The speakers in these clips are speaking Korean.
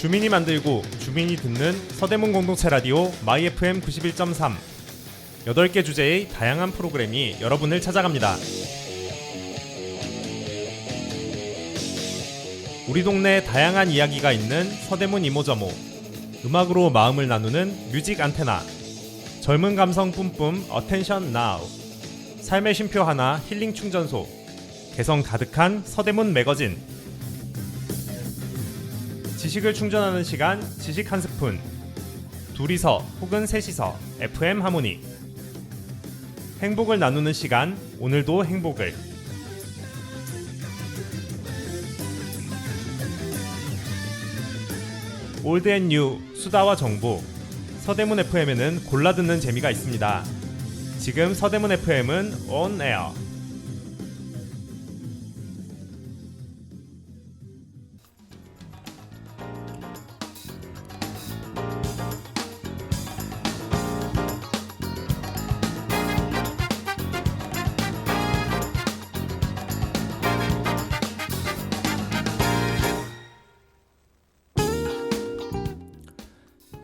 주민이 만들고 주민이 듣는 서대문 공동체 라디오 마이FM 91.3 8개 주제의 다양한 프로그램이 여러분을 찾아갑니다. 우리 동네 다양한 이야기가 있는 서대문 이모저모, 음악으로 마음을 나누는 뮤직 안테나, 젊은 감성 뿜뿜 어텐션 나우, 삶의 쉼표 하나 힐링 충전소, 개성 가득한 서대문 매거진, 지식을 충전하는 시간 지식 한 스푼, 둘이서 혹은 셋이서 FM 하모니, 행복을 나누는 시간 오늘도 행복을. 올드 앤 뉴 수다와 정보, 서대문 FM에는 골라 듣는 재미가 있습니다. 지금 서대문 FM은 온 에어.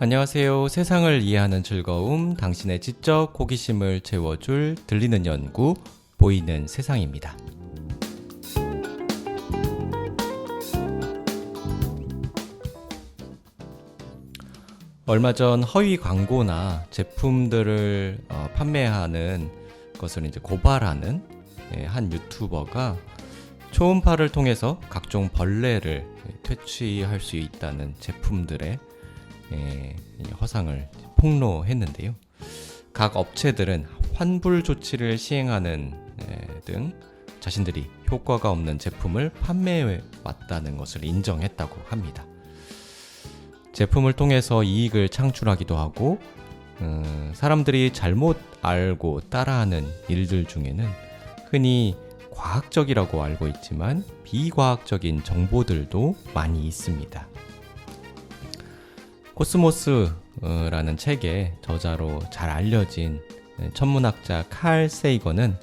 안녕하세요. 세상을 이해하는 즐거움, 당신의 지적 호기심을 채워줄 들리는 연구, 보이는 세상입니다. 얼마 전 허위 광고나 제품들을 판매하는 것을 이제 고발하는 한 유튜버가 초음파를 통해서 각종 벌레를 퇴치할 수 있다는 제품들의 허상을 폭로했는데요. 각 업체들은 환불 조치를 시행하는 등 자신들이 효과가 없는 제품을 판매해 왔다는 것을 인정했다고 합니다. 제품을 통해서 이익을 창출하기도 하고 사람들이 잘못 알고 따라하는 일들 중에는 흔히 과학적이라고 알고 있지만 비과학적인 정보들도 많이 있습니다. 코스모스라는 책의 저자로 잘 알려진 천문학자 칼 세이건은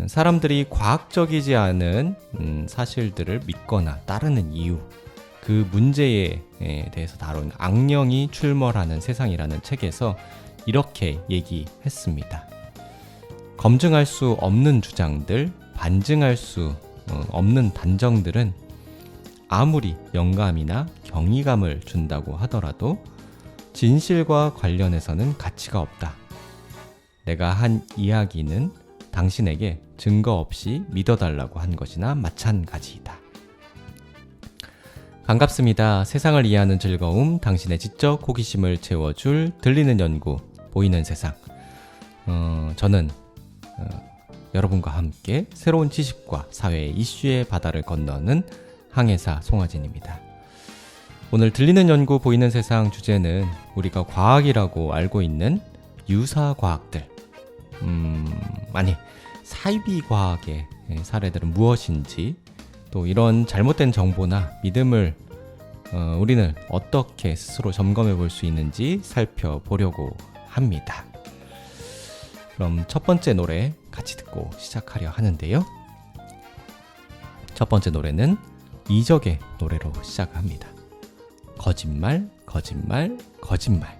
사람들이 과학적이지 않은 사실들을 믿거나 따르는 이유, 그 문제에 대해서 다룬 악령이 출몰하는 세상이라는 책에서 이렇게 얘기했습니다. 검증할 수 없는 주장들, 반증할 수 없는 단정들은 아무리 영감이나 경이감을 준다고 하더라도 진실과 관련해서는 가치가 없다. 내가 한 이야기는 당신에게 증거 없이 믿어달라고 한 것이나 마찬가지이다. 반갑습니다. 세상을 이해하는 즐거움, 당신의 지적 호기심을 채워줄 들리는 연구, 보이는 세상. 저는 여러분과 함께 새로운 지식과 사회의 이슈의 바다를 건너는 항해사 송하진입니다. 오늘 들리는 연구 보이는 세상 주제는 우리가 과학이라고 알고 있는 유사과학들, 사이비과학의 사례들은 무엇인지, 또 이런 잘못된 정보나 믿음을 우리는 어떻게 스스로 점검해 볼 수 있는지 살펴보려고 합니다. 그럼 첫 번째 노래 같이 듣고 시작하려 하는데요. 첫 번째 노래는 이적의 노래로 시작합니다. 거짓말, 거짓말, 거짓말.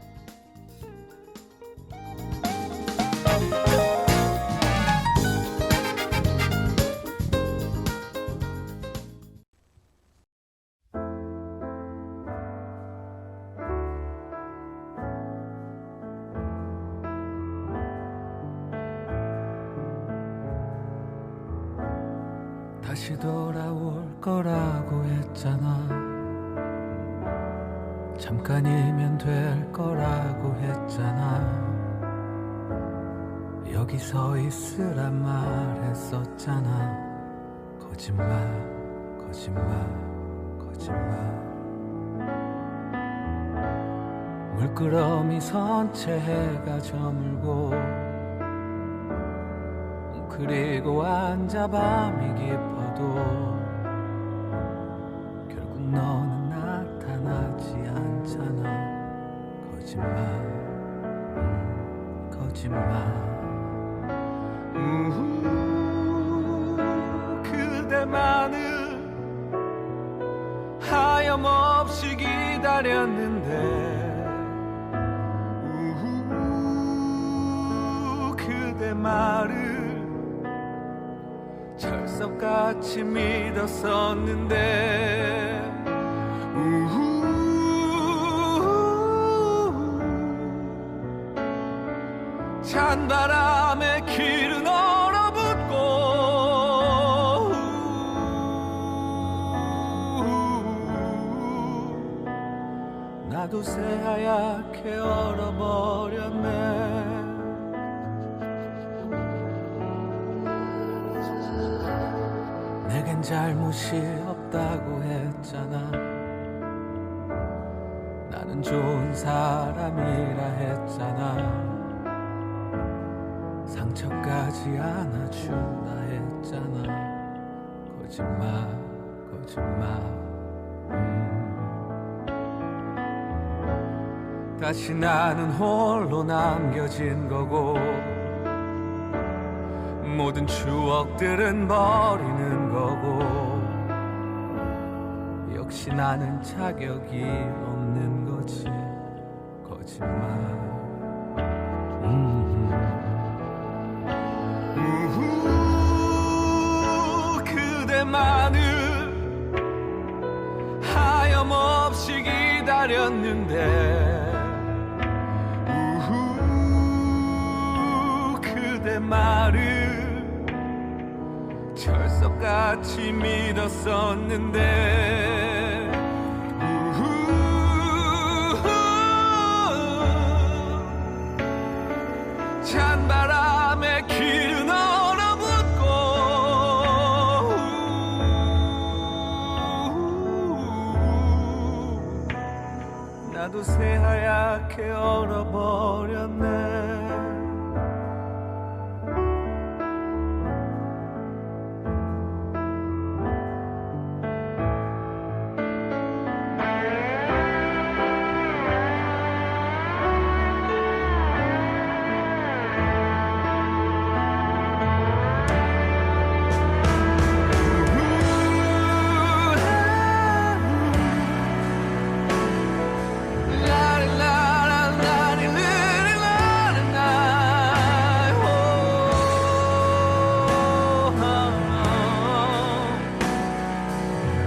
다시 돌아올 거라고 했잖아. 잠깐이면 될 거라고 했잖아. 여기 서 있으란 말했었잖아. 거짓말, 거짓말, 거짓말. 물끄러미 선채 해가 저물고 그리고 앉아 밤이 깊어도 결국 너는 나타나지 않잖아. 거짓말, 거짓말. 그대만은 하얀 하염없이 기다렸는데 그대 말을 철석같이 믿었었는데 찬바람에 길은 얼어붙고 나도 새하얗게 얼어버렸네. 내겐 잘못이 없다고 했잖아. 나는 좋은 사람이라 했잖아. 상처까지 안아준다 했잖아. 거짓말 거짓말. 다시 나는 홀로 남겨진 거고 모든 추억들은 버리는 거고 역시 나는 자격이 없는 거지. 거짓말. 그대만을 하염없이 기다렸는데 그대 말을 철석같이 믿었었는데 찬바람에 길은 얼어붙고 나도 새하얗게 얼어버렸네.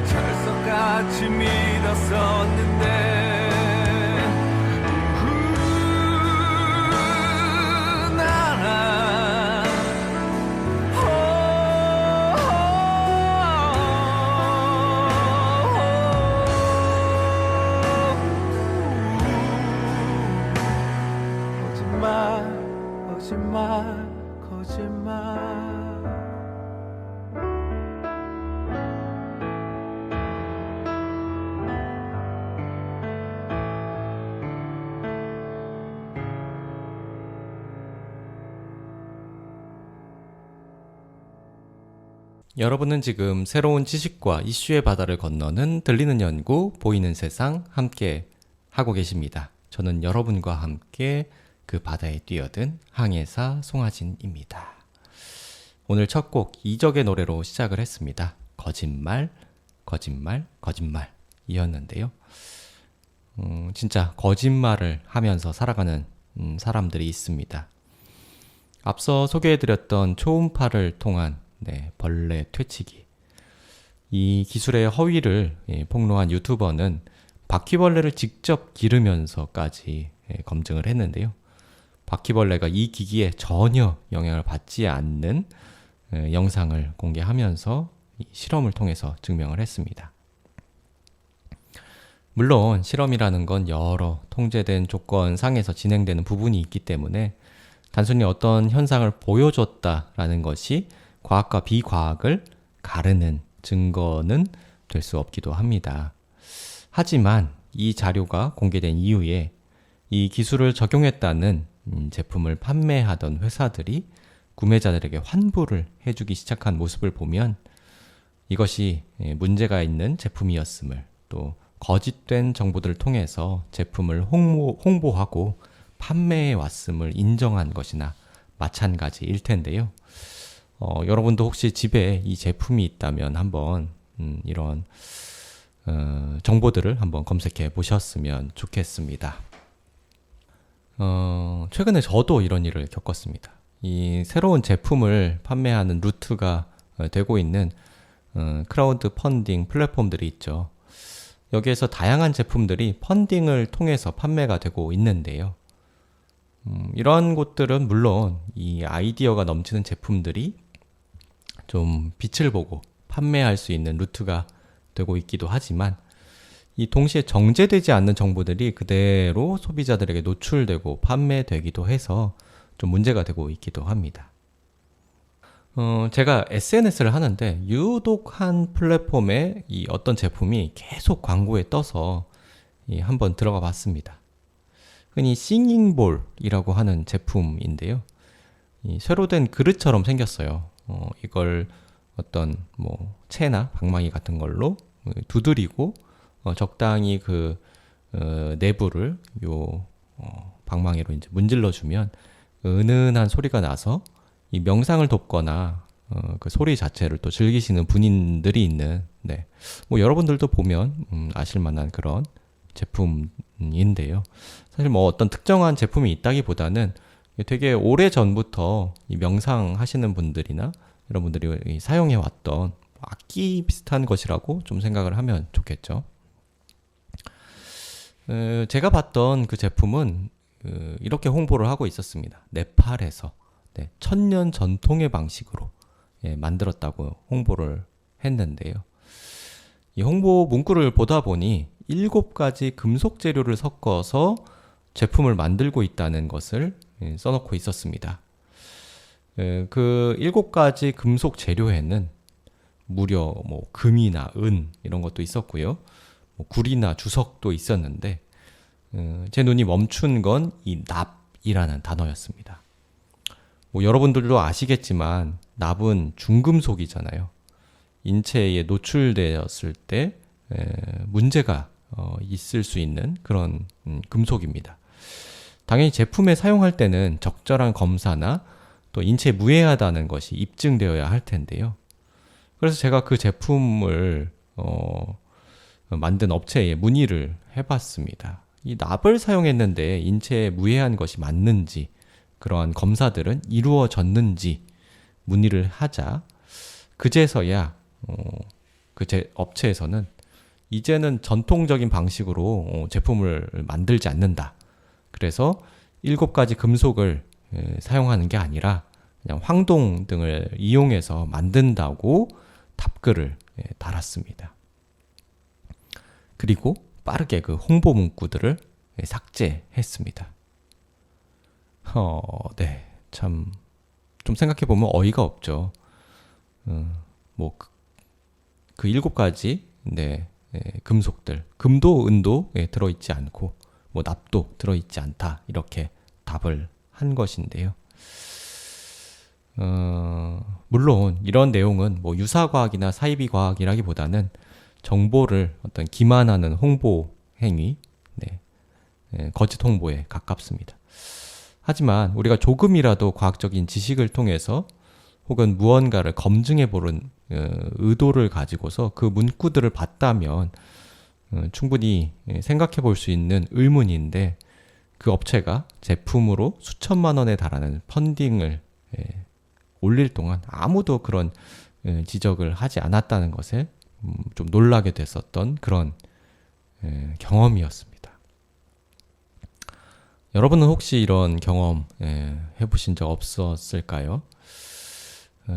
철석같이 믿었었는데 나란 거짓말 거짓말 거짓말. 여러분은 지금 새로운 지식과 이슈의 바다를 건너는 들리는 연구, 보이는 세상 함께 하고 계십니다. 저는 여러분과 함께 그 바다에 뛰어든 항해사 송하진입니다. 오늘 첫 곡 이적의 노래로 시작을 했습니다. 거짓말, 거짓말, 거짓말 이었는데요. 진짜 거짓말을 하면서 살아가는 사람들이 있습니다. 앞서 소개해드렸던 초음파를 통한 벌레 퇴치기. 이 기술의 허위를 폭로한 유튜버는 바퀴벌레를 직접 기르면서까지 검증을 했는데요. 바퀴벌레가 이 기기에 전혀 영향을 받지 않는 영상을 공개하면서 실험을 통해서 증명을 했습니다. 물론 실험이라는 건 여러 통제된 조건 상에서 진행되는 부분이 있기 때문에 단순히 어떤 현상을 보여줬다라는 것이 과학과 비과학을 가르는 증거는 될 수 없기도 합니다. 하지만 이 자료가 공개된 이후에 이 기술을 적용했다는 제품을 판매하던 회사들이 구매자들에게 환불을 해주기 시작한 모습을 보면 이것이 문제가 있는 제품이었음을, 또 거짓된 정보들을 통해서 제품을 홍보하고 판매해 왔음을 인정한 것이나 마찬가지일 텐데요. 여러분도 혹시 집에 이 제품이 있다면 한번 이런 정보들을 한번 검색해 보셨으면 좋겠습니다. 최근에 저도 이런 일을 겪었습니다. 이 새로운 제품을 판매하는 루트가 되고 있는 크라우드 펀딩 플랫폼들이 있죠. 여기에서 다양한 제품들이 펀딩을 통해서 판매가 되고 있는데요. 이러한 곳들은 물론 이 아이디어가 넘치는 제품들이 좀 빛을 보고 판매할 수 있는 루트가 되고 있기도 하지만 이 동시에 정제되지 않는 정보들이 그대로 소비자들에게 노출되고 판매되기도 해서 좀 문제가 되고 있기도 합니다. 제가 SNS를 하는데 유독 한 플랫폼에 이 어떤 제품이 계속 광고에 떠서 한번 들어가 봤습니다. 흔히 싱잉볼이라고 하는 제품인데요. 이 새로 된 그릇처럼 생겼어요. 이걸 어떤 뭐 채나 방망이 같은 걸로 두드리고 적당히 그 내부를 요 방망이로 이제 문질러 주면 은은한 소리가 나서 이 명상을 돕거나 그 소리 자체를 또 즐기시는 분들이 있는 뭐 여러분들도 보면 아실 만한 그런 제품인데요. 사실 뭐 어떤 특정한 제품이 있다기보다는 되게 오래 전부터 이 명상하시는 분들이나 여러분들이 사용해 왔던 악기 비슷한 것이라고 좀 생각을 하면 좋겠죠. 제가 봤던 그 제품은 이렇게 홍보를 하고 있었습니다. 네팔에서 1000년 전통의 방식으로 만들었다고 홍보를 했는데요. 이 홍보 문구를 보다 보니 7가지 금속 재료를 섞어서 제품을 만들고 있다는 것을 써놓고 있었습니다. 그 7가지 금속 재료에는 무려 뭐 금이나 은 이런 것도 있었고요. 뭐 구리나 주석도 있었는데 제 눈이 멈춘 건 이 납이라는 단어였습니다. 뭐 여러분들도 아시겠지만 납은 중금속이잖아요. 인체에 노출되었을 때 문제가 있을 수 있는 그런 금속입니다. 당연히 제품에 사용할 때는 적절한 검사나 또 인체에 무해하다는 것이 입증되어야 할 텐데요. 그래서 제가 그 제품을 만든 업체에 문의를 해봤습니다. 이 납을 사용했는데 인체에 무해한 것이 맞는지 그러한 검사들은 이루어졌는지 문의를 하자 그제서야 그 업체에서는 이제는 전통적인 방식으로 제품을 만들지 않는다. 그래서 7가지 금속을 사용하는 게 아니라 그냥 황동 등을 이용해서 만든다고 답글을 달았습니다. 그리고 빠르게 그 홍보 문구들을 삭제했습니다. 참 좀 생각해 보면 어이가 없죠. 뭐 그 7가지 금속들, 금도 은도 들어있지 않고 뭐 납도 들어있지 않다 이렇게 답을 한 것인데요. 물론 이런 내용은 뭐 유사과학이나 사이비과학이라기보다는 정보를 어떤 기만하는 홍보 행위, 거짓 홍보에 가깝습니다. 하지만 우리가 조금이라도 과학적인 지식을 통해서 혹은 무언가를 검증해 보는 의도를 가지고서 그 문구들을 봤다면 충분히 생각해 볼 수 있는 의문인데 그 업체가 제품으로 수천만 원에 달하는 펀딩을 올릴 동안 아무도 그런 지적을 하지 않았다는 것에 좀 놀라게 됐었던 그런 경험이었습니다. 여러분은 혹시 이런 경험 해보신 적 없었을까요?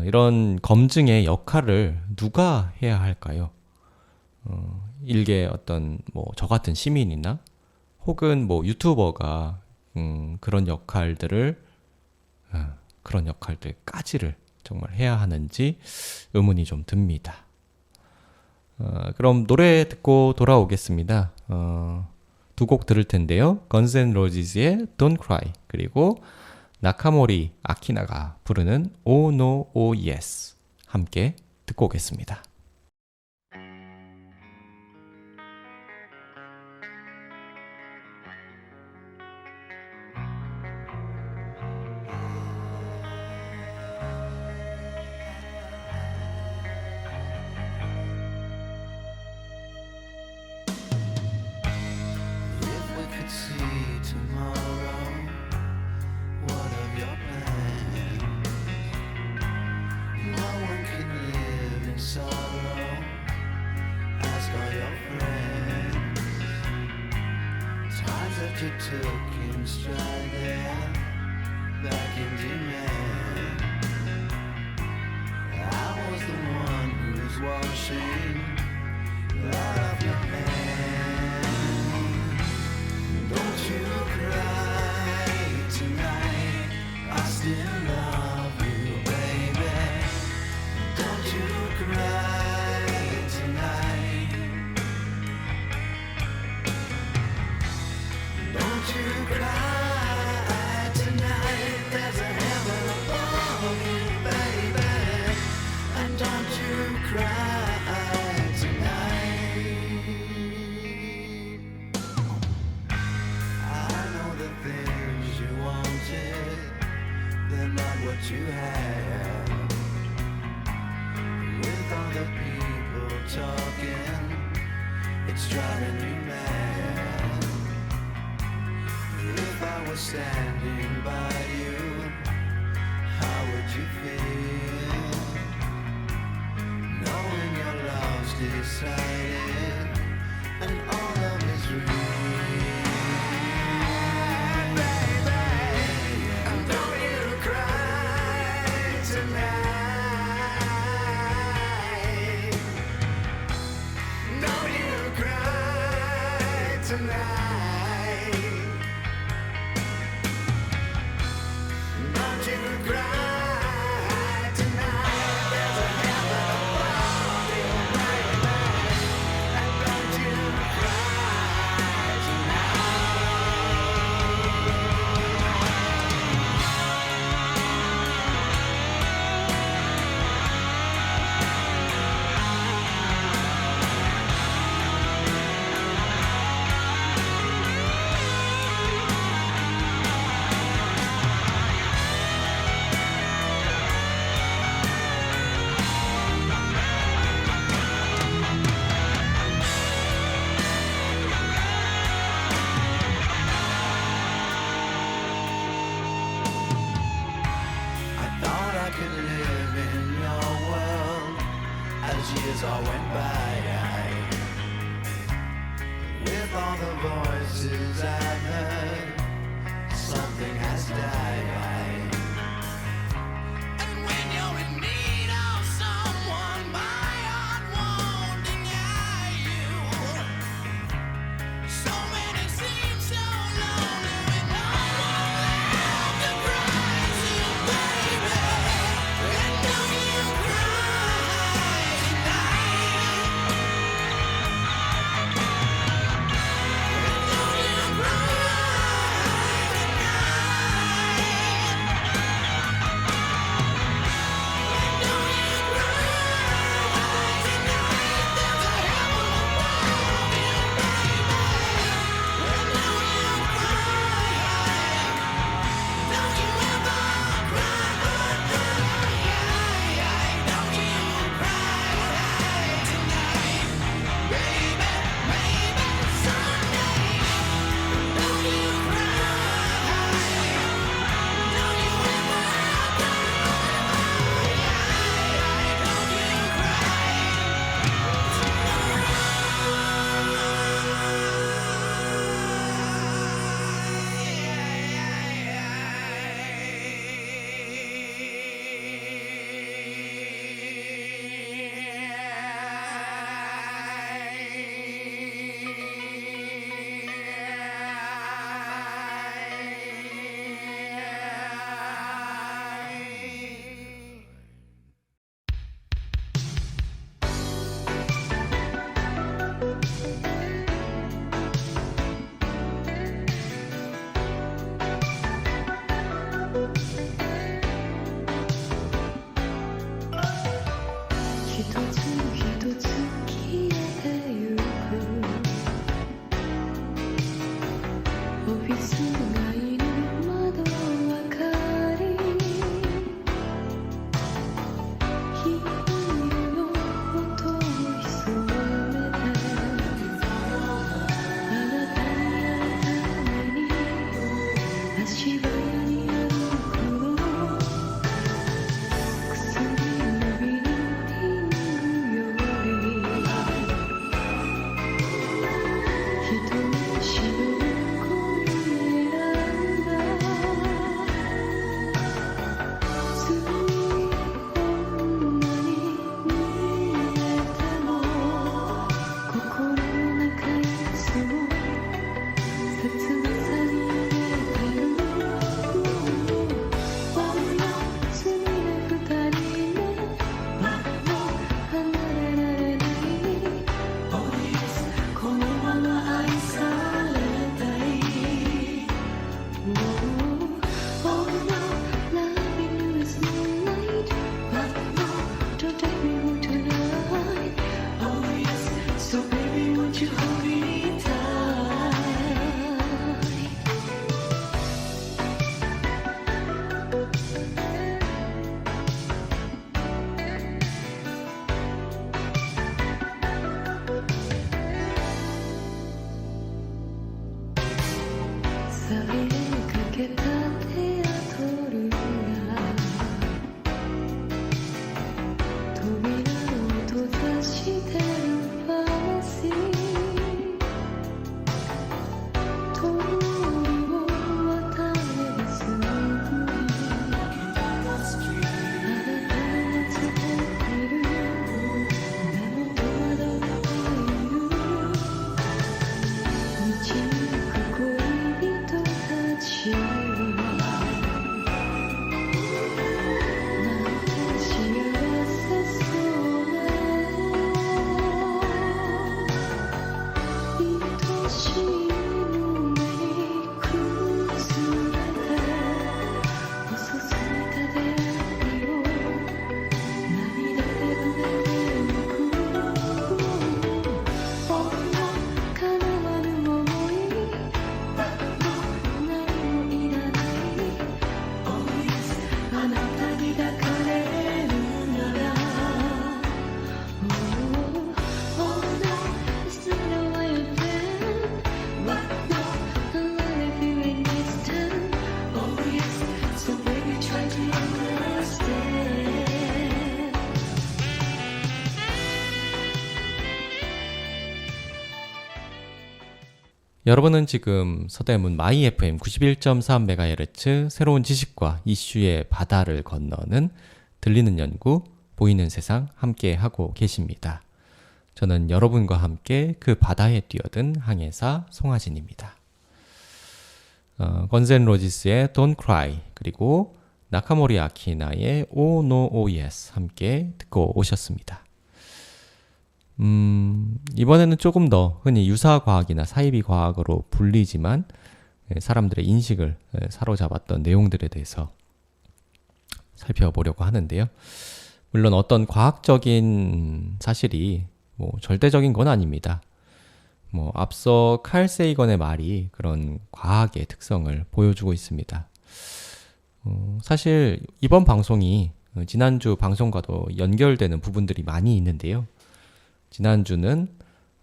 이런 검증의 역할을 누가 해야 할까요? 일개 어떤 뭐 저 같은 시민이나 혹은 뭐 유튜버가 그런 역할들까지를 정말 해야 하는지 의문이 좀 듭니다. 그럼 노래 듣고 돌아오겠습니다. 두 곡 들을 텐데요. Guns N' Roses의 Don't Cry 그리고 나카모리 아키나가 부르는 Oh No Oh Yes 함께 듣고 오겠습니다. you took him straight there, back in demand. I was the one who's washing blood off your hand. Don't you cry tonight, I still love you, baby. Don't you cry tonight. Don't you cry tonight. There's a heaven above you, baby. And don't you cry tonight. I know the things you wanted, they're not what you have. With all the people talking, it's driving you mad. If I was standing by you, how would you feel? Knowing your love's decided and all love is real. Baby, and don't you cry tonight. Don't you cry tonight. Don't you cry tonight. There's a heaven above you, baby. And don't you cry tonight. I thought I could live in your world as years all went by. With all the voices I've heard, something has died. And when you're in need of someone, my heart won't deny you. So many seem so lonely with no one left to cry to, baby. And don't you cry tonight. And don't you cry tonight. 여러분은 지금 서대문 마이 FM 91.3MHz 새로운 지식과 이슈의 바다를 건너는 들리는 연구, 보이는 세상 함께 하고 계십니다. 저는 여러분과 함께 그 바다에 뛰어든 항해사 송하진입니다. 건센 로지스의 Don't Cry 그리고 나카모리 아키나의 Oh No Oh Yes 함께 듣고 오셨습니다. 이번에는 조금 더 흔히 유사과학이나 사이비과학으로 불리지만 사람들의 인식을 사로잡았던 내용들에 대해서 살펴보려고 하는데요. 물론 어떤 과학적인 사실이 뭐 절대적인 건 아닙니다. 뭐 앞서 칼 세이건의 말이 그런 과학의 특성을 보여주고 있습니다. 사실 이번 방송이 지난주 방송과도 연결되는 부분들이 많이 있는데요. 지난주는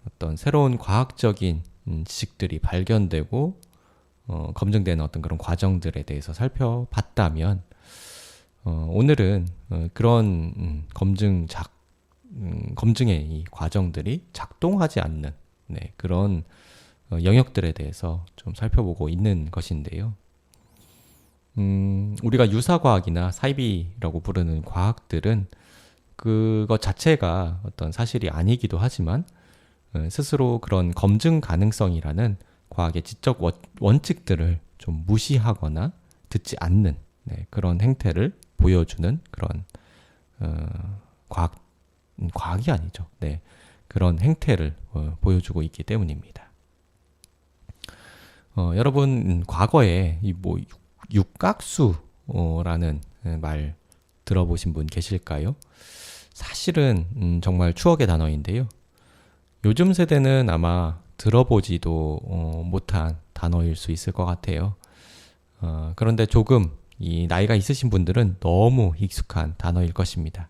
어떤 새로운 과학적인 지식들이 발견되고 검증되는 어떤 그런 과정들에 대해서 살펴봤다면 오늘은 그런 검증의 이 과정들이 작동하지 않는 그런 영역들에 대해서 좀 살펴보고 있는 것인데요. 우리가 유사과학이나 사이비라고 부르는 과학들은 그것 자체가 어떤 사실이 아니기도 하지만 스스로 그런 검증 가능성이라는 과학의 지적 원칙들을 좀 무시하거나 듣지 않는 그런 행태를 보여주는 그런 과학이 아니죠. 그런 행태를 보여주고 있기 때문입니다. 여러분 과거에 이 뭐 육각수라는 말 들어보신 분 계실까요? 사실은 정말 추억의 단어인데요. 요즘 세대는 아마 들어보지도 못한 단어일 수 있을 것 같아요. 그런데 조금 이 나이가 있으신 분들은 너무 익숙한 단어일 것입니다.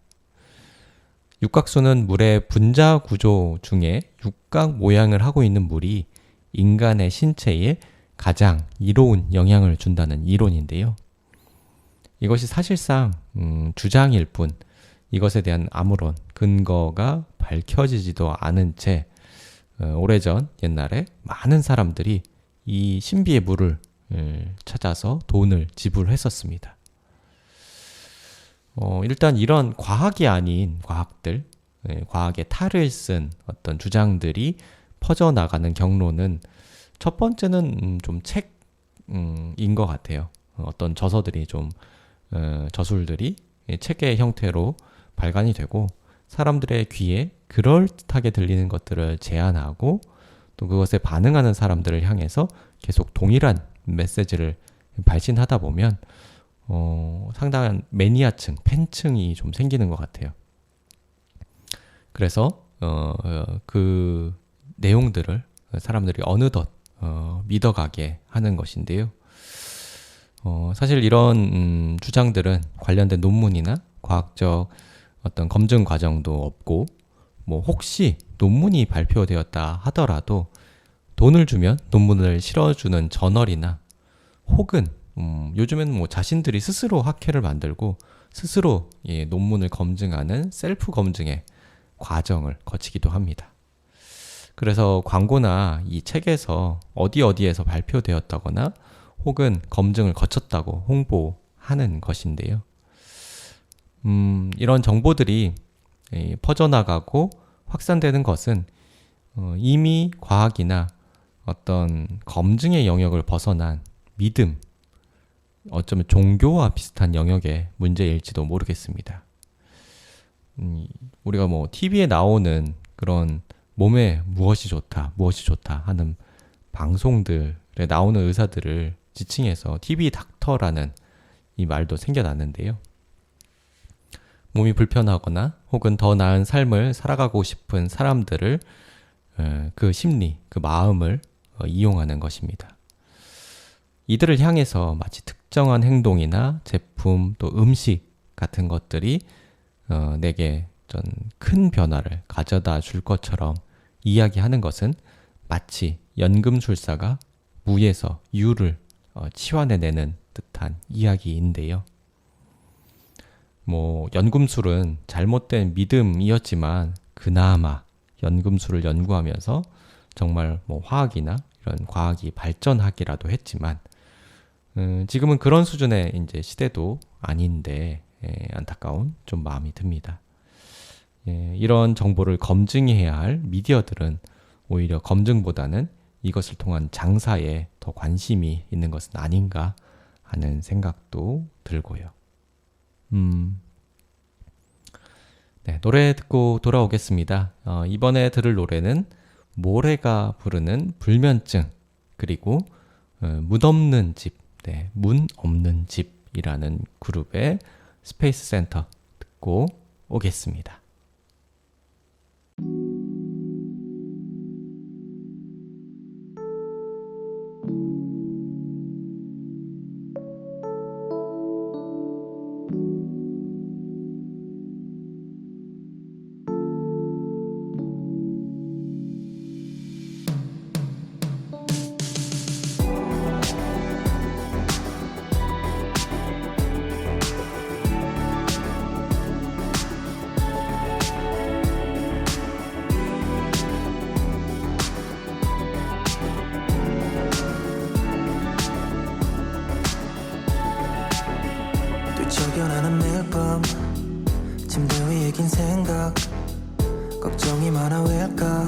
육각수는 물의 분자 구조 중에 육각 모양을 하고 있는 물이 인간의 신체에 가장 이로운 영향을 준다는 이론인데요. 이것이 사실상 주장일 뿐 이것에 대한 아무런 근거가 밝혀지지도 않은 채 오래전 옛날에 많은 사람들이 이 신비의 물을 찾아서 돈을 지불했었습니다. 일단 이런 과학이 아닌 과학들, 과학의 탈을 쓴 어떤 주장들이 퍼져나가는 경로는 첫 번째는 좀 책인 것 같아요. 어떤 저서들이 좀 저술들이 책의 형태로 발간이 되고 사람들의 귀에 그럴듯하게 들리는 것들을 제안하고 또 그것에 반응하는 사람들을 향해서 계속 동일한 메시지를 발신하다 보면 상당한 매니아층, 팬층이 좀 생기는 것 같아요. 그래서 그 내용들을 사람들이 어느덧 믿어가게 하는 것인데요. 사실 이런 주장들은 관련된 논문이나 과학적 어떤 검증 과정도 없고 뭐 혹시 논문이 발표되었다 하더라도 돈을 주면 논문을 실어주는 저널이나 혹은 요즘에는 뭐 자신들이 스스로 학회를 만들고 스스로 논문을 검증하는 셀프 검증의 과정을 거치기도 합니다. 그래서 광고나 이 책에서 어디에서 발표되었다거나 혹은 검증을 거쳤다고 홍보하는 것인데요. 이런 정보들이 퍼져나가고 확산되는 것은 이미 과학이나 어떤 검증의 영역을 벗어난 믿음, 어쩌면 종교와 비슷한 영역의 문제일지도 모르겠습니다. 우리가 뭐 TV에 나오는 그런 몸에 무엇이 좋다 하는 방송들에 나오는 의사들을 지칭해서 TV 닥터라는 이 말도 생겨났는데요. 몸이 불편하거나 혹은 더 나은 삶을 살아가고 싶은 사람들을 그 심리, 그 마음을 이용하는 것입니다. 이들을 향해서 마치 특정한 행동이나 제품 또 음식 같은 것들이 내게 전 큰 변화를 가져다 줄 것처럼 이야기하는 것은 마치 연금술사가 무에서 유를 치환해내는 듯한 이야기인데요. 뭐 연금술은 잘못된 믿음이었지만 그나마 연금술을 연구하면서 정말 뭐 화학이나 이런 과학이 발전하기라도 했지만 지금은 그런 수준의 이제 시대도 아닌데 안타까운 좀 마음이 듭니다. 이런 정보를 검증해야 할 미디어들은 오히려 검증보다는 이것을 통한 장사에 더 관심이 있는 것은 아닌가 하는 생각도 들고요. 네, 노래 듣고 돌아오겠습니다. 이번에 들을 노래는 모래가 부르는 불면증, 그리고 문 없는 집, 문 없는 집이라는 그룹의 스페이스 센터 듣고 오겠습니다. 뛰쳐나는 매일 밤 침대 위에 긴 생각 걱정이 많아 왜일까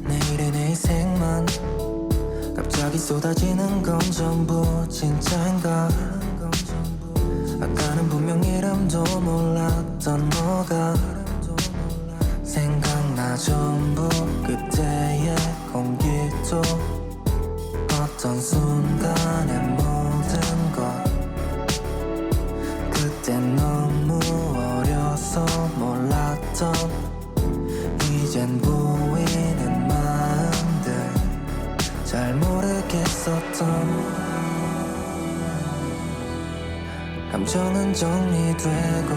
내일의 내 인생만 갑자기 쏟아지는 건 전부 진짜인가 아까는 분명 이름도 몰랐던 너가 생각나 전부 그때의 공기도 어떤 순간의 모든 것 그땐 너무 어려서 몰랐던 이젠 보이는 마음들 잘 모르겠었던 감정은 정리되고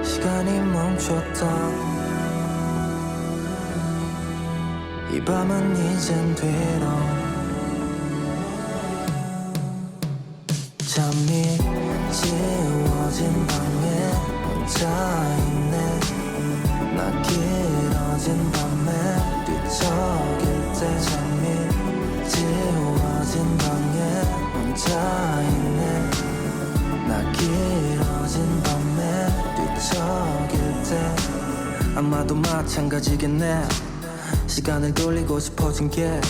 시간이 멈췄던 이 밤은 이젠 뒤로 잠이 지워진 방에 혼자 있네 나 길어진 밤에 뒤척일 때 잠이 지워진 방에 혼자 있네 나 길어진 밤에 뒤척일 때 아마도 마찬가지겠네 시간을 돌리고 싶어진 게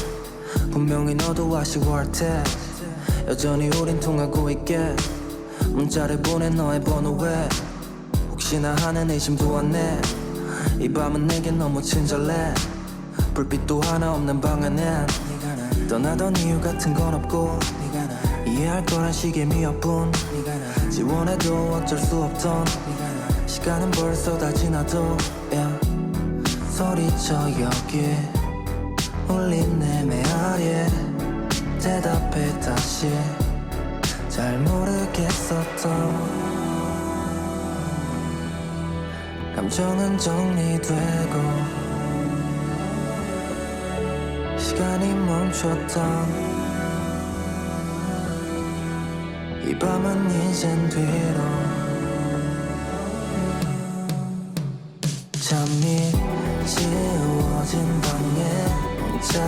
분명히 너도 아쉬워할 테 여전히 우린 통하고 있게 문자를 보낸 너의 번호에 혹시나 하는 의심도 왔네 이 밤은 내겐 너무 친절해 불빛도 하나 없는 방 안엔 떠나던 이유 같은 건 없고 이해할 거란 식의 미역뿐 지원해도 어쩔 수 없던 시간은 벌써 다 지나도 소리쳐 여기 울린 내 메아리에 대답해 다시 잘 모르겠었던 감정은 정리되고 시간이 멈췄던 이 밤은 이젠 뒤로 잠이 지워진 방에 혼자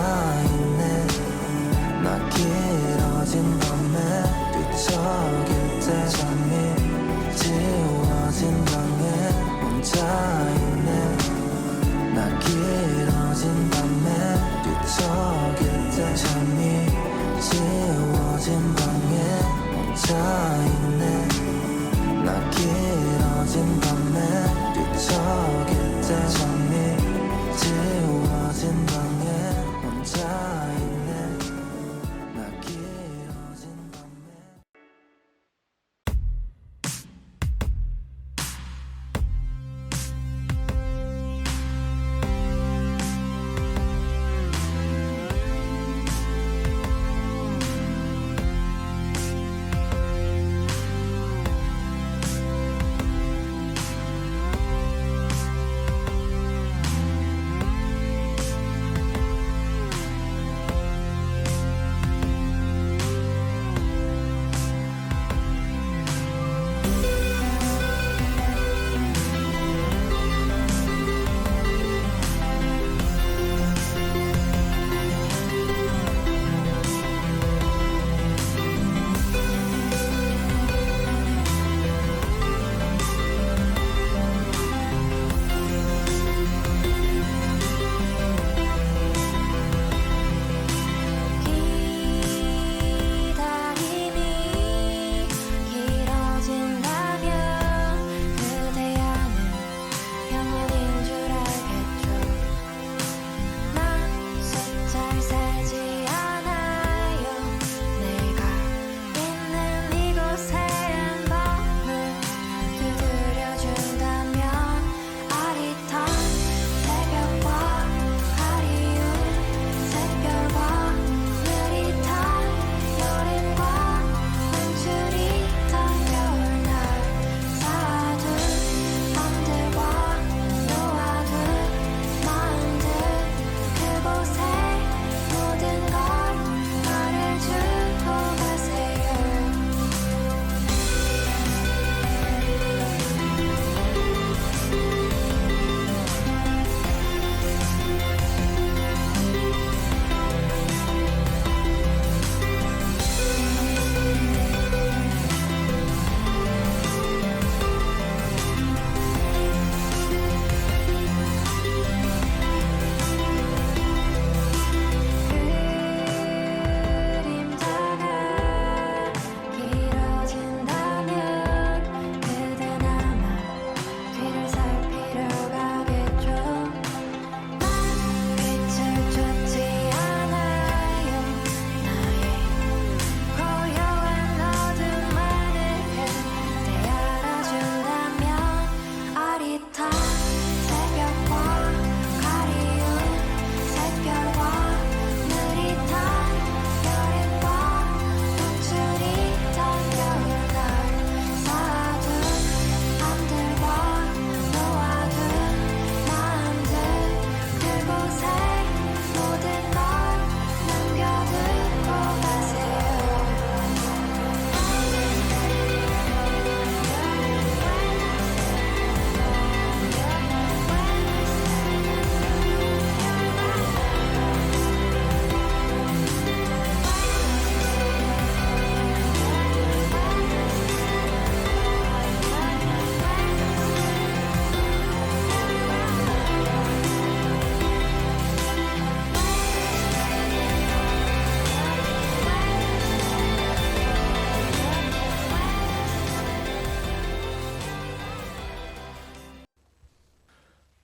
있네 나 길어진 밤에 뒤척일 때 잠이 지워진 방에 혼자 있네 나 길어진 밤에 뒤척일 때 잠이 지워진 방에 혼자 있네 나 길어진 밤에 뒤척일 때 잠이 지워진 방에 혼자 있네 나 길어진 밤에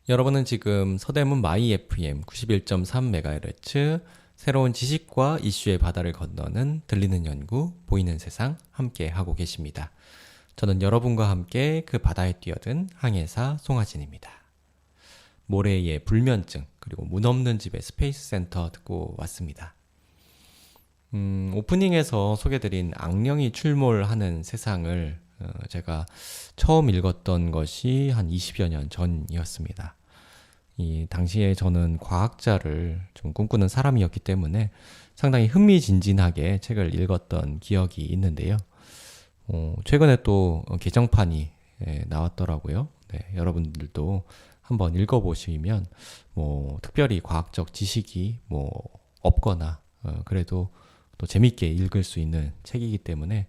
여러분은 지금 서대문 마이 FM 91.3MHz 새로운 지식과 이슈의 바다를 건너는 들리는 연구, 보이는 세상 함께 하고 계십니다. 저는 여러분과 함께 그 바다에 뛰어든 항해사 송하진입니다. 모래의 불면증 그리고 문 없는 집의 스페이스 센터 듣고 왔습니다. 오프닝에서 소개드린 악령이 출몰하는 세상을 제가 처음 읽었던 것이 한 20여 년 전이었습니다. 이 당시에 저는 과학자를 좀 꿈꾸는 사람이었기 때문에 상당히 흥미진진하게 책을 읽었던 기억이 있는데요. 최근에 또 개정판이 나왔더라고요. 네, 여러분들도 한번 읽어보시면 뭐 특별히 과학적 지식이 뭐 없거나 그래도 또 재밌게 읽을 수 있는 책이기 때문에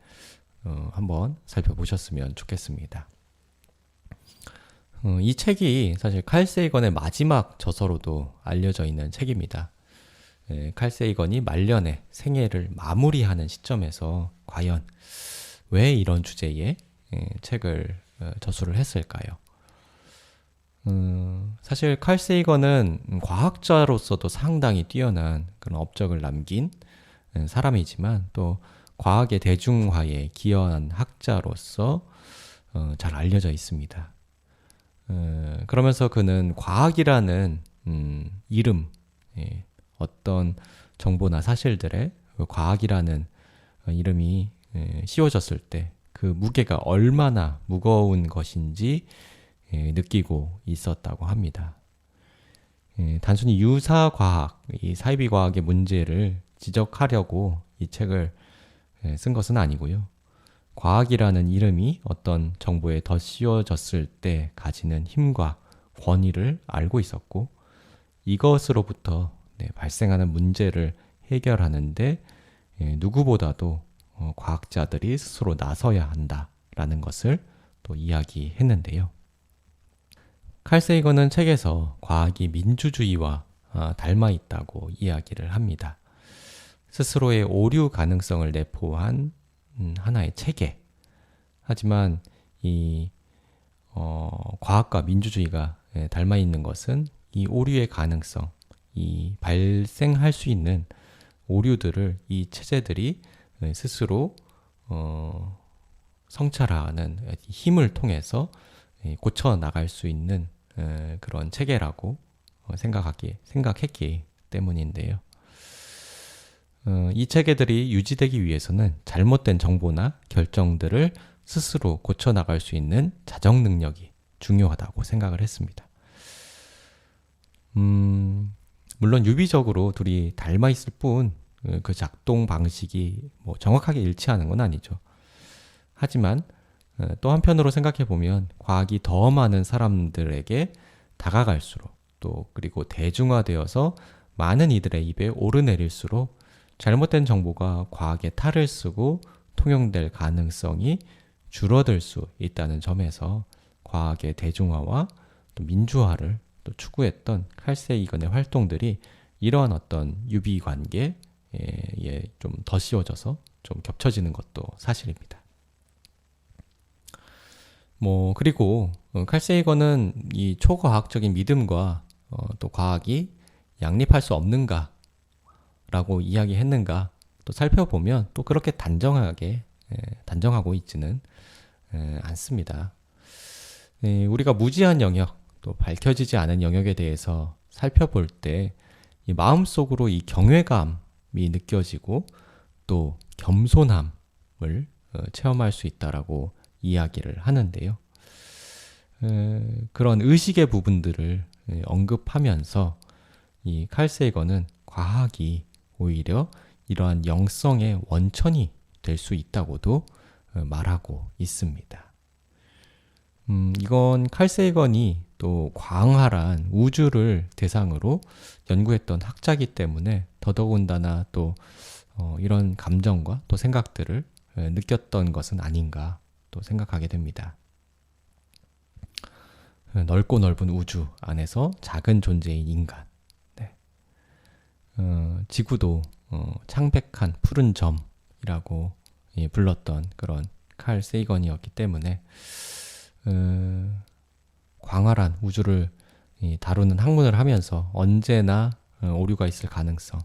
한번 살펴보셨으면 좋겠습니다. 이 책이 사실 칼 세이건의 마지막 저서로도 알려져 있는 책입니다. 칼 세이건이 말년에 생애를 마무리하는 시점에서 과연 왜 이런 주제의 책을 저술을 했을까요? 사실 칼 세이건은 과학자로서도 상당히 뛰어난 그런 업적을 남긴 사람이지만 또 과학의 대중화에 기여한 학자로서 잘 알려져 있습니다. 그러면서 그는 과학이라는 이름, 어떤 정보나 사실들에 과학이라는 이름이 씌워졌을 때 그 무게가 얼마나 무거운 것인지 느끼고 있었다고 합니다. 단순히 유사과학, 이 사이비과학의 문제를 지적하려고 이 책을 쓴 것은 아니고요. 과학이라는 이름이 어떤 정보에 덧씌워졌을 때 가지는 힘과 권위를 알고 있었고 이것으로부터 발생하는 문제를 해결하는데 누구보다도 과학자들이 스스로 나서야 한다라는 것을 또 이야기했는데요. 칼 세이건은 책에서 과학이 민주주의와 닮아 있다고 이야기를 합니다. 스스로의 오류 가능성을 내포한 하나의 체계. 하지만 이 과학과 민주주의가 닮아 있는 것은 이 오류의 가능성, 이 발생할 수 있는 오류들을 이 체제들이 스스로 성찰하는 힘을 통해서 고쳐 나갈 수 있는 그런 체계라고 생각했기 때문인데요. 이 체계들이 유지되기 위해서는 잘못된 정보나 결정들을 스스로 고쳐 나갈 수 있는 자정 능력이 중요하다고 생각을 했습니다. 물론 유비적으로 둘이 닮아 있을 뿐 그 작동 방식이 뭐 정확하게 일치하는 건 아니죠. 하지만 또 한편으로 생각해 보면 과학이 더 많은 사람들에게 다가갈수록 또 그리고 대중화되어서 많은 이들의 입에 오르내릴수록 잘못된 정보가 과학의 탈을 쓰고 통용될 가능성이 줄어들 수 있다는 점에서 과학의 대중화와 또 민주화를 또 추구했던 칼 세이건의 활동들이 이러한 어떤 유비 관계에 좀 덧씌워져서 좀 겹쳐지는 것도 사실입니다. 그리고 칼 세이건은 이 초과학적인 믿음과 또 과학이 양립할 수 없는가 라고 이야기했는가 또 살펴보면 또 그렇게 단정하고 있지는 않습니다. 우리가 무지한 영역 또 밝혀지지 않은 영역에 대해서 살펴볼 때 이 마음속으로 이 경외감이 느껴지고 또 겸손함을 체험할 수 있다라고 이야기를 하는데요. 그런 의식의 부분들을 언급하면서 이 칼 세이건은 과학이 오히려 이러한 영성의 원천이 될 수 있다고도 말하고 있습니다. 이건 칼 세이건이 또 광활한 우주를 대상으로 연구했던 학자이기 때문에 더더군다나 또 이런 감정과 또 생각들을 느꼈던 것은 아닌가 또 생각하게 됩니다. 넓고 넓은 우주 안에서 작은 존재인 인간. 지구도 창백한 푸른 점이라고 불렀던 그런 칼 세이건이었기 때문에 광활한 우주를 이 다루는 학문을 하면서 언제나 오류가 있을 가능성,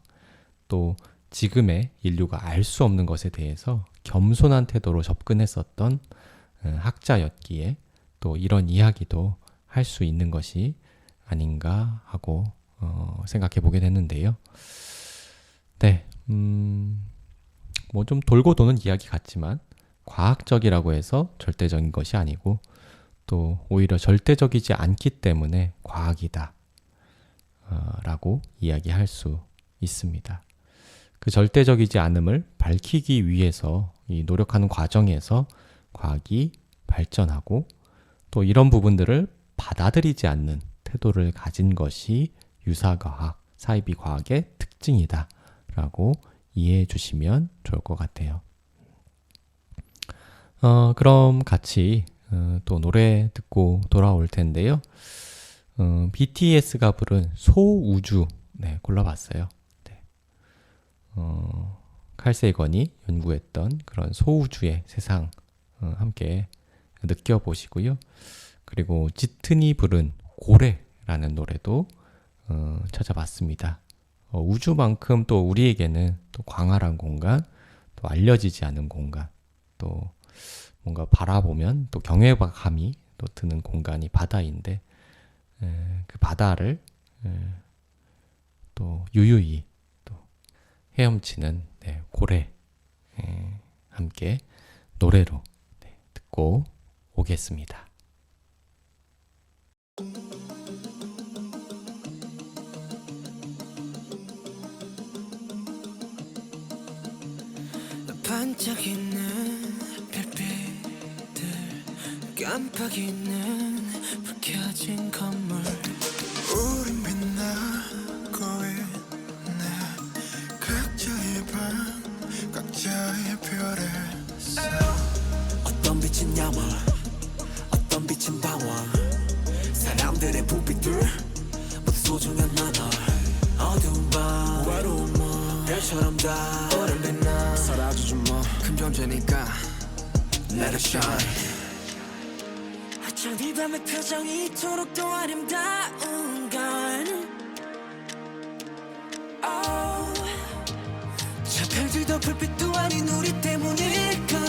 또 지금의 인류가 알 수 없는 것에 대해서 겸손한 태도로 접근했었던 학자였기에 또 이런 이야기도 할 수 있는 것이 아닌가 하고 생각해 보게 됐는데요. 네, 뭐 좀 돌고 도는 이야기 같지만 과학적이라고 해서 절대적인 것이 아니고 또 오히려 절대적이지 않기 때문에 과학이다 라고 이야기할 수 있습니다. 그 절대적이지 않음을 밝히기 위해서 이 노력하는 과정에서 과학이 발전하고 또 이런 부분들을 받아들이지 않는 태도를 가진 것이 유사과학, 사이비과학의 특징이다 라고 이해해 주시면 좋을 것 같아요. 그럼 같이 또 노래 듣고 돌아올 텐데요. BTS가 부른 소우주 골라봤어요. 칼 세이건이 연구했던 그런 소우주의 세상 함께 느껴보시고요. 그리고 짙은이 부른 고래라는 노래도 찾아봤습니다. 우주만큼 또 우리에게는 또 광활한 공간, 또 알려지지 않은 공간, 또 뭔가 바라보면 또 경외감이 또 드는 공간이 바다인데 그 바다를 또 유유히 또 헤엄치는 고래 함께 노래로 듣고 오겠습니다. 반짝이는 별빛들 깜빡이는 불 켜진 건물 우린 빛나고 있네 각자의 방 각자의 별에 어떤 빛은 야망 어떤 빛은 방황 사람들의 부빛들 모두 소중한 나눠 어두운 밤 외로운 밤 별처럼 다 오랜 빛나 사라지지 뭐큰 존재니까 Let it shine 어쩜 이 밤의 표정이 이토록 더 아름다운 걸 저 별들도 불빛도 아닌 우리 때문일 거야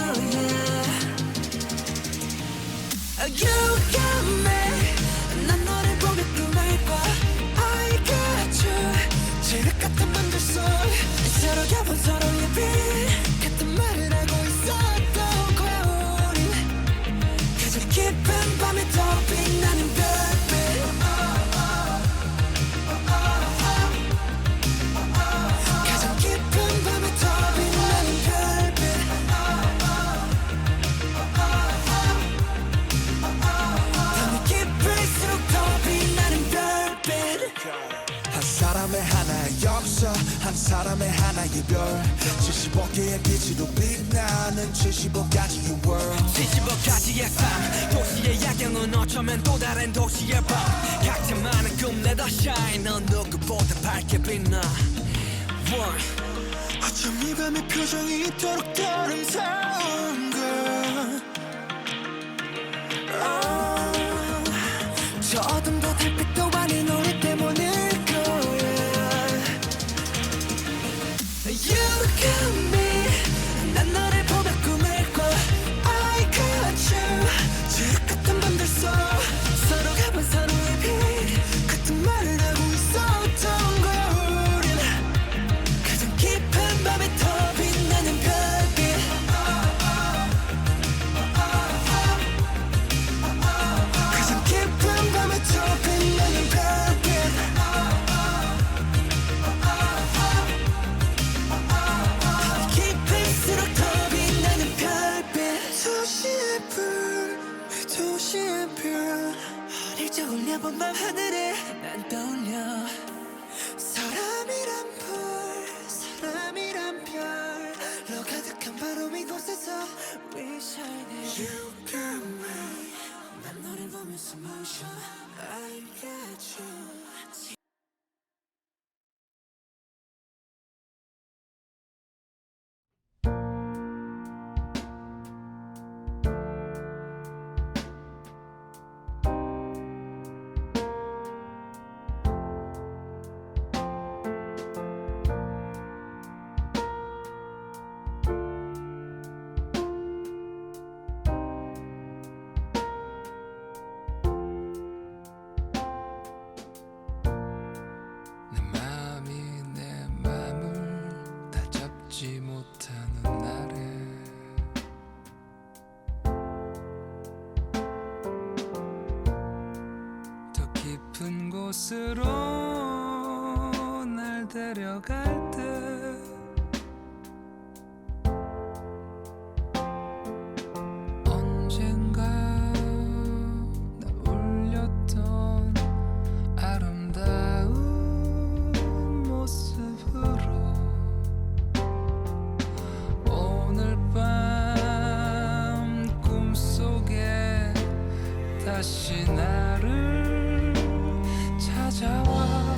You got me 난 너를 보며 꿈을 꿔 I got you 칠흑 같은 밤들 속 서로 겹은 서로의 빛 같은 말을 하고 있었던 거야 우린 가장 깊은 밤에 더 빛나는 별빛 가장 깊은 밤에 더 빛나는 별빛 밤이 깊을수록 더 빛나는 별빛 한 사람의 하나의 역사 한 사람의 하나의 별 75개의 빛으로 빛나는 75가지의 world 75가지의 삶 도시의 야경은 어쩌면 또 다른 도시의 밤 각자 많은 꿈 let us shine 넌 누구보다 밝게 빛나 어쩜 이 밤의 표정이 이토록 더 아름다운 걸 저 어둠도 달빛도 아닌 우리 때문일 거야 You got me 난 너를 보며 꿈을 꿔 I got you 칠흑 같은 밤들 속 서로 가본 서로의 빛 같은 말을 하고 있었던 거야 우린 가장 깊은 밤에 더 빛나는 별빛 가장 깊은 밤에 더 빛나는 별빛 깊을수록 더 빛나는 별빛 도시의 불 도시의 별 어릴 적 올려본 밤 하늘에 난 떠올려 사람이란 불 사람이란 별로 가득한 바로 이곳에서 We shining You got me 난 너를 보면서 motion I got you 깊은 곳으로 날 데려갈 때 언젠가 나 울렸던 아름다운 모습으로 오늘 밤 꿈속에 다시 나를 찾아와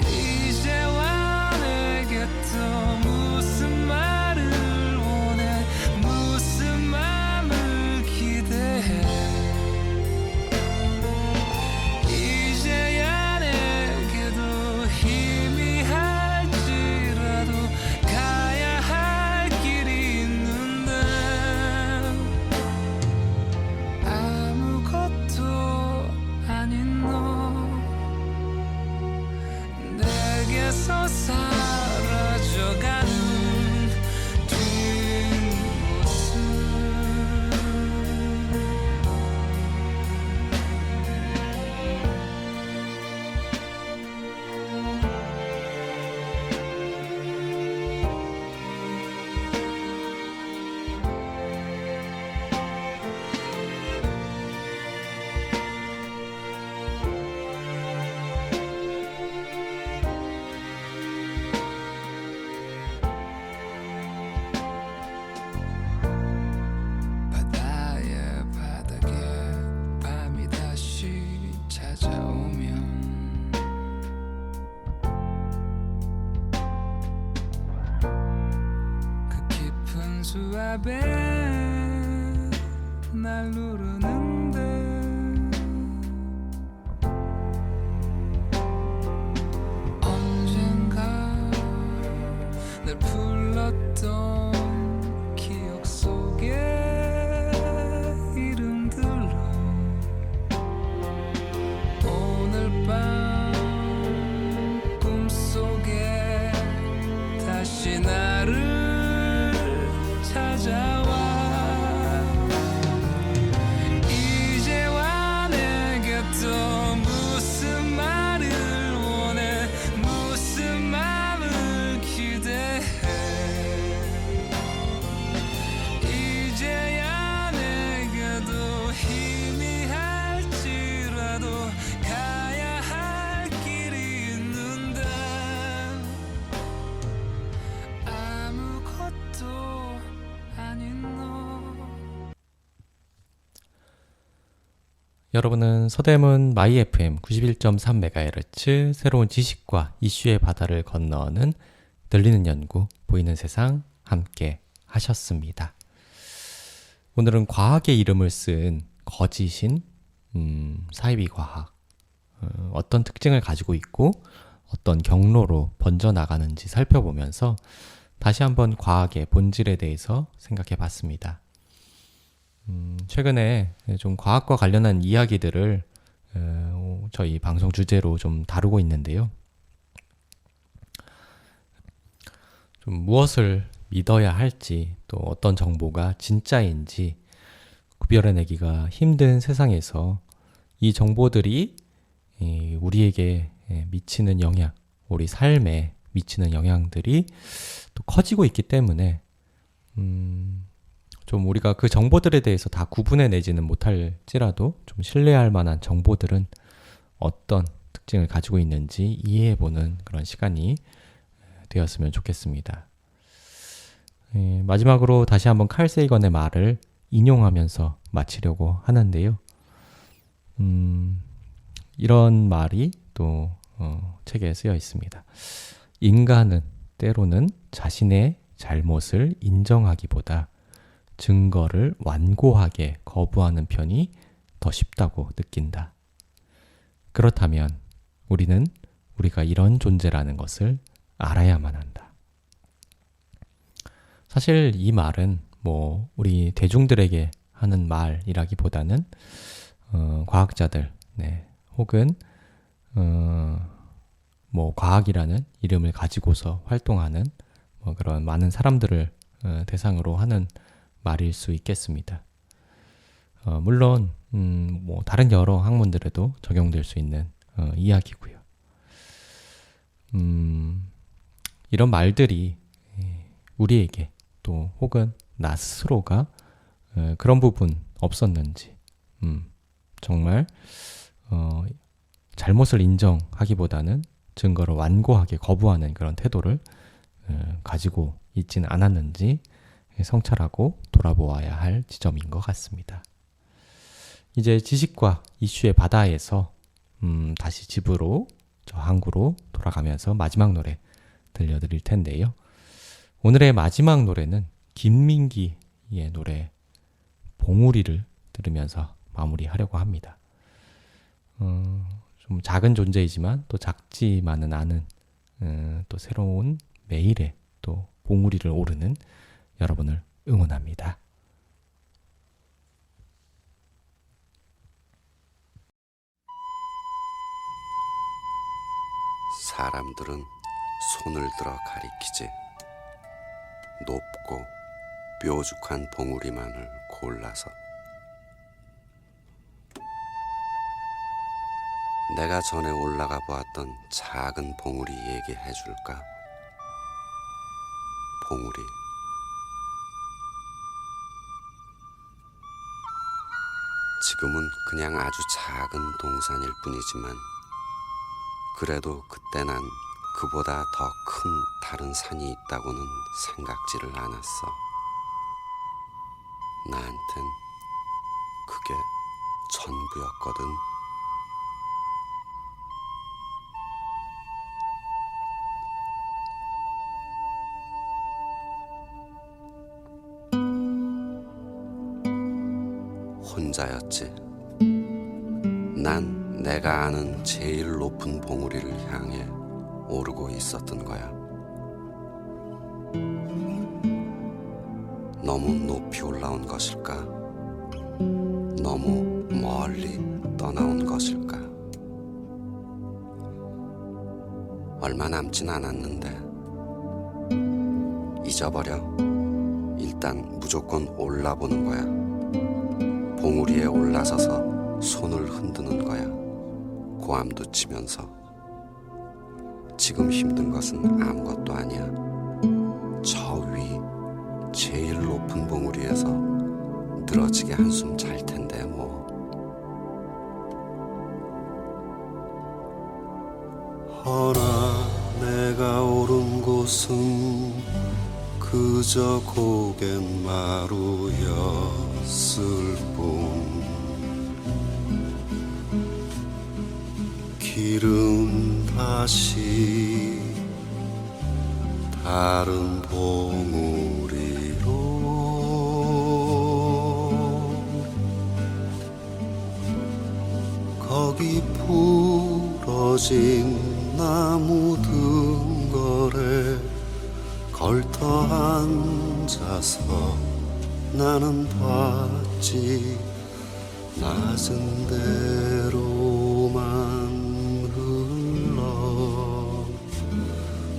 이제와 내게 또 무슨 말을 원해 무슨 맘을 기대해 이제야 내게도 희미할지라도 가야 할 길이 있는데 아무것도 아닌 너 내게서 사라져가는 뒷모습 바다의 바닥에 밤이 다시 찾아오면 그 깊은 수압에 날 누르는데 언젠가 날 불렀던 기억 속에 이름들로 오늘 밤 꿈속에 다시 나를 찾아와 이제와 내게 또 무슨 말을 원해 무슨 맘을 기대해 이제야 내게도 희미할지라도 가야 할 길이 있는데 아무것도 아닌 너 여러분은 서대문 마이 FM 91.3MHz 새로운 지식과 이슈의 바다를 건너는 들리는 연구, 보이는 세상 함께 하셨습니다. 오늘은 과학의 이름을 쓴 거짓인 사이비 과학 어떤 특징을 가지고 있고 어떤 경로로 번져나가는지 살펴보면서 다시 한번 과학의 본질에 대해서 생각해 봤습니다. 최근에 좀 과학과 관련한 이야기들을 저희 방송 주제로 좀 다루고 있는데요. 좀 무엇을 믿어야 할지 또 어떤 정보가 진짜인지 구별해내기가 힘든 세상에서 이 정보들이 우리에게 미치는 영향, 우리 삶에 미치는 영향들이 또 커지고 있기 때문에 좀 우리가 그 정보들에 대해서 다 구분해내지는 못할지라도 좀 신뢰할 만한 정보들은 어떤 특징을 가지고 있는지 이해해보는 그런 시간이 되었으면 좋겠습니다. 마지막으로 다시 한번 칼 세이건의 말을 인용하면서 마치려고 하는데요. 이런 말이 또 책에 쓰여 있습니다. 인간은 때로는 자신의 잘못을 인정하기보다 증거를 완고하게 거부하는 편이 더 쉽다고 느낀다. 그렇다면 우리는 우리가 이런 존재라는 것을 알아야만 한다. 사실 이 말은 뭐 우리 대중들에게 하는 말이라기보다는 과학자들, 혹은 뭐 과학이라는 이름을 가지고서 활동하는 뭐 그런 많은 사람들을 대상으로 하는 말일 수 있겠습니다. 물론 뭐 다른 여러 학문들에도 적용될 수 있는 이야기고요. 이런 말들이 우리에게 또 혹은 나 스스로가 그런 부분 없었는지 정말 잘못을 인정하기보다는 증거를 완고하게 거부하는 그런 태도를 가지고 있지는 않았는지 성찰하고 돌아보아야 할 지점인 것 같습니다. 이제 지식과 이슈의 바다에서 다시 집으로 저 항구로 돌아가면서 마지막 노래 들려드릴 텐데요. 오늘의 마지막 노래는 김민기의 노래 봉우리를 들으면서 마무리하려고 합니다. 좀 작은 존재이지만 또 작지만은 않은 또 새로운 매일에 또 봉우리를 오르는 여러분을 응원합니다. 사람들은 손을 들어 가리키지. 높고 뾰족한 봉우리만을 골라서. 내가 전에 올라가 보았던 작은 봉우리 얘기해 줄까? 봉우리. 지금은 그냥 아주 작은 동산일 뿐이지만 그래도 그때 난 그보다 더 큰 다른 산이 있다고는 생각지를 않았어. 나한텐 그게 전부였거든. 혼자였지. 난 내가 아는 제일 높은 봉우리를 향해 오르고 있었던 거야. 너무 높이 올라온 것일까? 너무 멀리 떠나온 것일까? 얼마 남진 않았는데 잊어버려. 일단 무조건 올라보는 거야. 봉우리에 올라서서 손을 흔드는 거야. 고함도 치면서. 지금 힘든 것은 아무것도 아니야. 저 위 제일 높은 봉우리에서 늘어지게 한숨 잘 텐데 뭐. 허나 내가 오른 곳은 그저 고갯마루였을 뿐. 길은 다시 다른 봉우리로. 거기 부러진 나무 등걸에 걸터 앉아서 나는 봤지. 낮은 대로만 흘러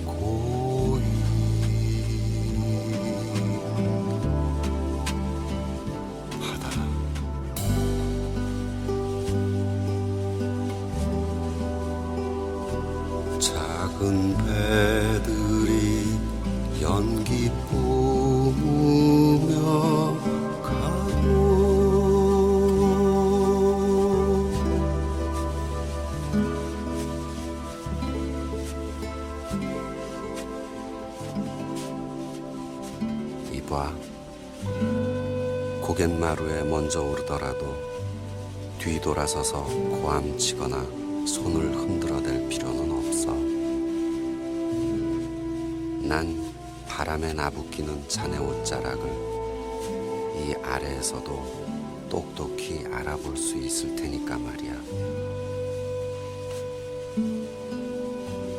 고인 바다. 작은 배들이 연기 뿜으며 가고. 이봐, 고갯마루에 먼저 오르더라도 뒤돌아서서 고함치거나 손을 흔들어댈 필요는 없어. 난 바람에 나부끼는 자네 옷자락을 이 아래에서도 똑똑히 알아볼 수 있을 테니까 말이야.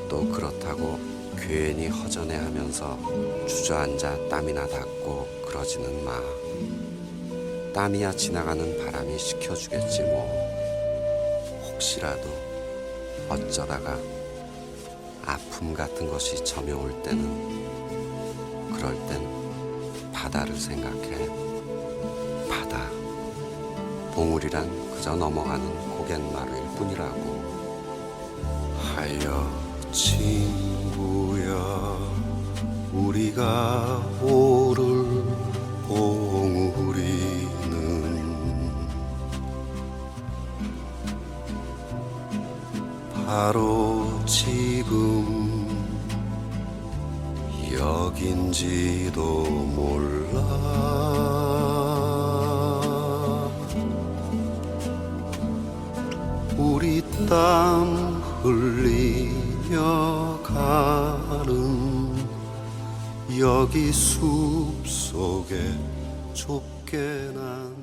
또 그렇다고 괜히 허전해하면서 주저앉아 땀이나 닦고 그러지는 마. 땀이야 지나가는 바람이 식혀주겠지 뭐. 혹시라도 어쩌다가 아픔 같은 것이 점여올 때는, 그럴 땐 바다를 생각해. 바다, 봉우리란 그저 넘어가는 고갯마루일 뿐이라고. 하여 친구야, 우리가 오를 봉우리는 바로 지금 여긴지도 몰라. 우리 땀 흘리며 가는 여기 숲속에 좁게 난